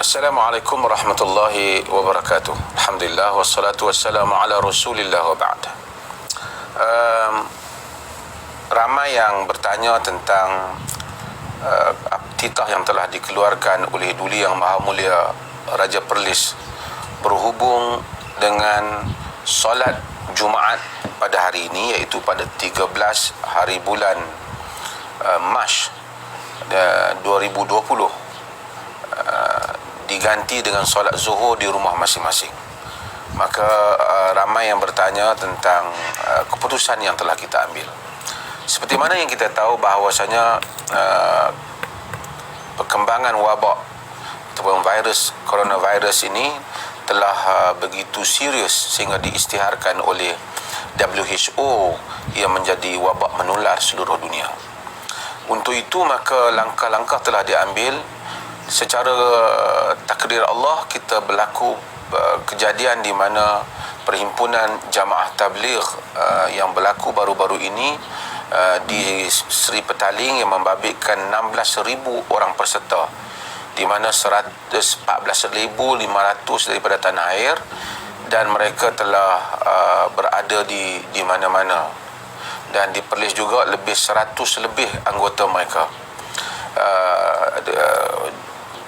Assalamualaikum warahmatullahi wabarakatuh. Alhamdulillah wassalatu wassalamu ala Rasulillah wa ba'd. Ramai yang bertanya tentang titah yang telah dikeluarkan oleh Duli Yang Maha Mulia Raja Perlis berhubung dengan solat Jumaat pada hari ini, iaitu pada 13 hari bulan Mac 2020, diganti dengan solat zuhur di rumah masing-masing. Maka ramai yang bertanya tentang keputusan yang telah kita ambil. Seperti mana yang kita tahu bahawasanya perkembangan wabak ataupun virus coronavirus ini telah begitu serius sehingga diisytiharkan oleh WHO yang menjadi wabak menular seluruh dunia. Untuk itu maka langkah-langkah telah diambil. Secara takdir Allah, kita berlaku kejadian di mana perhimpunan jamaah tabligh yang berlaku baru-baru ini di Seri Petaling yang membabitkan 16,000 orang peserta, di mana 114,500 daripada tanah air, dan mereka telah berada di mana-mana, dan di Perlis juga lebih 100 lebih anggota mereka.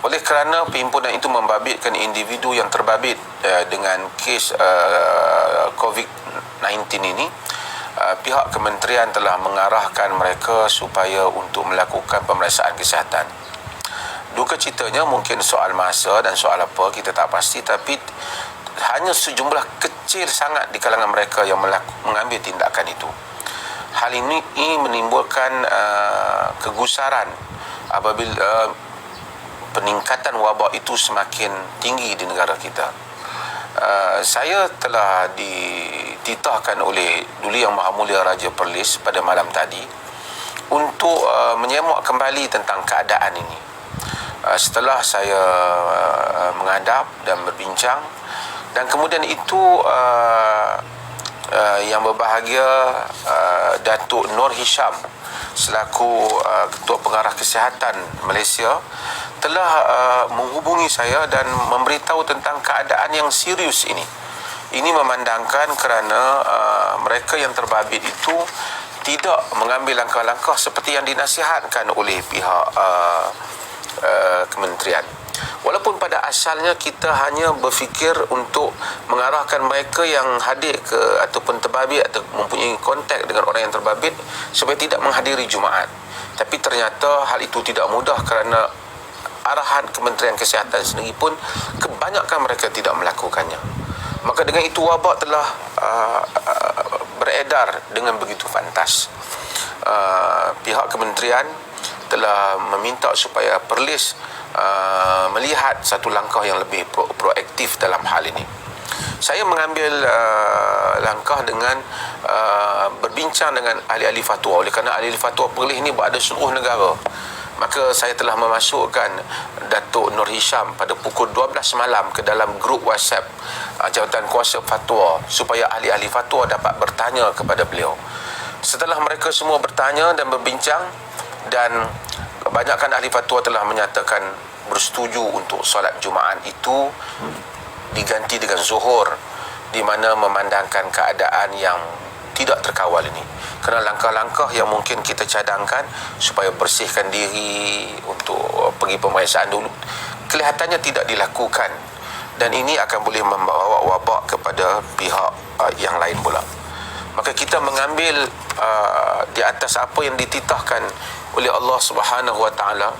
Oleh kerana perhimpunan itu membabitkan individu yang terbabit dengan kes COVID-19 ini, pihak kementerian telah mengarahkan mereka supaya untuk melakukan pemeriksaan kesihatan. Duka citanya mungkin soal masa dan soal apa kita tak pasti, tapi hanya sejumlah kecil sangat di kalangan mereka yang mengambil tindakan itu. Hal ini menimbulkan kegusaran apabila peningkatan wabak itu semakin tinggi di negara kita. Saya telah dititahkan oleh Duli Yang Maha Mulia Raja Perlis pada malam tadi untuk menyemak kembali tentang keadaan ini. Setelah saya menghadap dan berbincang, dan kemudian itu yang berbahagia Datuk Nur Hisham selaku Ketua Pengarah Kesihatan Malaysia telah menghubungi saya dan memberitahu tentang keadaan yang serius ini. Ini memandangkan kerana mereka yang terbabit itu tidak mengambil langkah-langkah seperti yang dinasihatkan oleh pihak kementerian. Walaupun pada asalnya kita hanya berfikir untuk mengarahkan mereka yang hadir ataupun terbabit atau mempunyai kontak dengan orang yang terbabit supaya tidak menghadiri Jumaat. Tapi ternyata hal itu tidak mudah kerana arahan Kementerian Kesihatan sendiri pun kebanyakan mereka tidak melakukannya. Maka dengan itu wabak telah beredar dengan begitu fantas. Pihak kementerian telah meminta supaya Perlis melihat satu langkah yang lebih proaktif dalam hal ini. Saya mengambil langkah dengan berbincang dengan ahli-ahli fatwa. Oleh kerana ahli-ahli fatwa Perlis ini berada seluruh negara, maka saya telah memasukkan Datuk Nur Hisham pada pukul 12 malam ke dalam grup WhatsApp Jabatan Kuasa Fatwa supaya ahli-ahli fatwa dapat bertanya kepada beliau. Setelah mereka semua bertanya dan berbincang, dan kebanyakan ahli fatwa telah menyatakan bersetuju untuk solat Jumaat itu diganti dengan zuhur, di mana memandangkan keadaan yang tidak terkawal ini. Kerana langkah-langkah yang mungkin kita cadangkan supaya bersihkan diri untuk pergi pemeriksaan dulu, kelihatannya tidak dilakukan, dan ini akan boleh membawa wabak kepada pihak yang lain pula. Maka kita mengambil di atas apa yang dititahkan oleh Allah Subhanahu wa taala,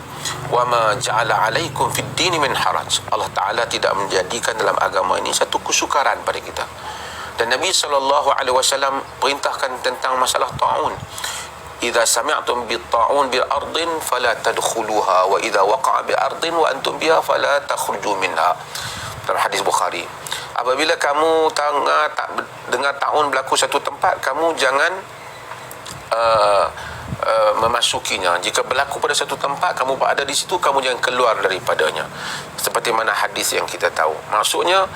wa ma ja'ala 'alaikum fid dini min haraj. Allah Taala tidak menjadikan dalam agama ini satu kesukaran pada kita. Dan Nabi SAW perintahkan tentang masalah ta'un. Idza sami'tum bi ta'un bi ardin fala tadkhuluha, wa idza waqa'a bi ardin wa antum biha fala takhruju minha. Dalam hadis Bukhari, apabila kamu dengar ta'un berlaku satu tempat, kamu jangan memasukinya. Jika berlaku pada satu tempat, kamu berada di situ, kamu jangan keluar daripadanya. Seperti mana hadis yang kita tahu. Maksudnya,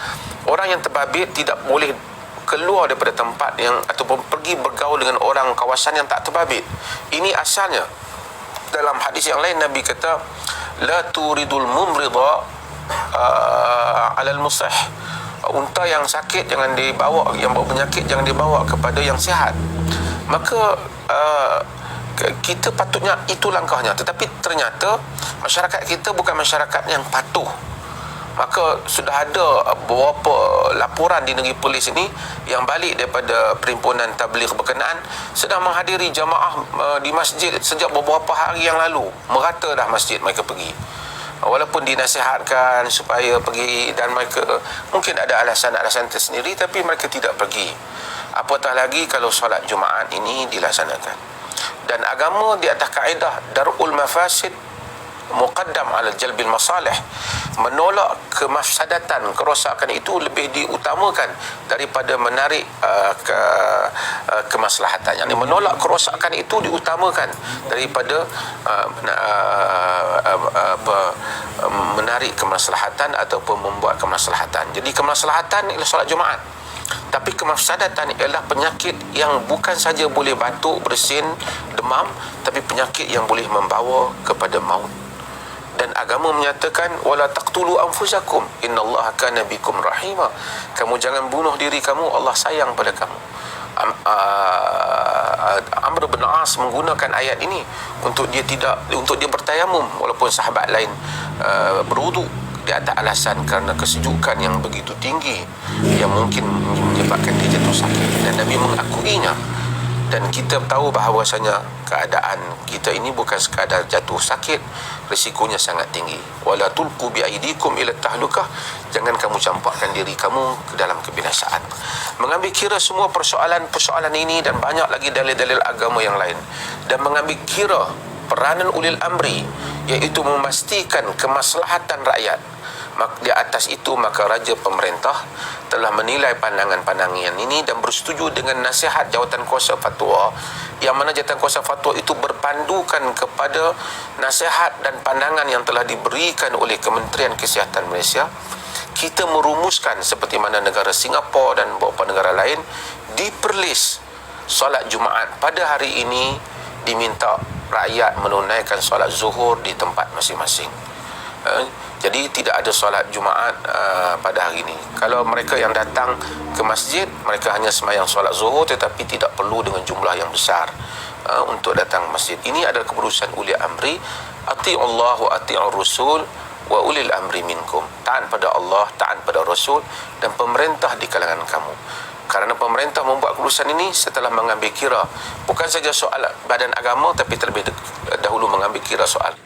orang yang terbabit tidak boleh keluar daripada tempat yang ataupun pergi bergaul dengan orang kawasan yang tak terbabit. Ini asalnya. Dalam hadis yang lain Nabi kata, la turidul mumrida alal musih, unta yang sakit jangan dibawa, yang bawa penyakit jangan dibawa kepada yang sihat. Maka kita patutnya itu langkahnya, tetapi ternyata masyarakat kita bukan masyarakat yang patuh. Maka sudah ada beberapa laporan di negeri Perlis ini yang balik daripada Perhimpunan Tabligh berkenaan sedang menghadiri jamaah di masjid sejak beberapa hari yang lalu. Merata dah masjid mereka pergi, walaupun dinasihatkan supaya pergi, dan mereka mungkin ada alasan-alasan tersendiri, tapi mereka tidak pergi. Apatah lagi kalau solat Jumaat ini dilaksanakan. Dan agama di atas kaedah darul mafasid muqaddam ala jalbil masalih, menolak kemafsadatan, kerosakan itu lebih diutamakan daripada menarik kemaslahatan. Yang menolak kerosakan itu diutamakan daripada menarik kemaslahatan ataupun membuat kemaslahatan. Jadi kemaslahatan ialah solat Jumaat, tapi kemafsadatan ialah penyakit yang bukan saja boleh batuk, bersin, demam, tapi penyakit yang boleh membawa kepada maut. Dan agama menyatakan wala taqtulu anfusakum innallaha kana bikum rahima. Kamu jangan bunuh diri kamu, Allah sayang pada kamu. Amr bin As menggunakan ayat ini untuk dia bertayamum walaupun sahabat lain berwuduk di atas alasan kerana kesejukan yang begitu tinggi yang mungkin menyebabkan dia jatuh sakit, dan Nabi mengakuinya. Dan kita tahu bahawasanya keadaan kita ini bukan sekadar jatuh sakit, risikonya sangat tinggi. Wala tulqu bi aidikum ila tahlukah, jangan kamu campakkan diri kamu ke dalam kebinasaan. Mengambil kira semua persoalan ini dan banyak lagi dalil-dalil agama yang lain, dan mengambil kira peranan ulil amri, iaitu memastikan kemaslahatan rakyat. Di atas itu maka raja pemerintah telah menilai pandangan-pandangan ini dan bersetuju dengan nasihat jawatan kuasa fatwa, yang mana jawatan kuasa fatwa itu berpandukan kepada nasihat dan pandangan yang telah diberikan oleh Kementerian Kesihatan Malaysia. Kita merumuskan seperti mana negara Singapura dan beberapa negara lain, di Perlis solat Jumaat pada hari ini diminta rakyat menunaikan solat zuhur di tempat masing-masing. Jadi tidak ada solat Jumaat pada hari ini. Kalau mereka yang datang ke masjid, mereka hanya sembahyang solat zuhur, tetapi tidak perlu dengan jumlah yang besar untuk datang masjid. Ini adalah keputusan uli amri. Ati'ullah wa ati'ur rasul wa ulil amri minkum. Taat pada Allah, taat pada Rasul dan pemerintah di kalangan kamu. Kerana pemerintah membuat keputusan ini setelah mengambil kira bukan saja soal badan agama, tapi terlebih dahulu mengambil kira soal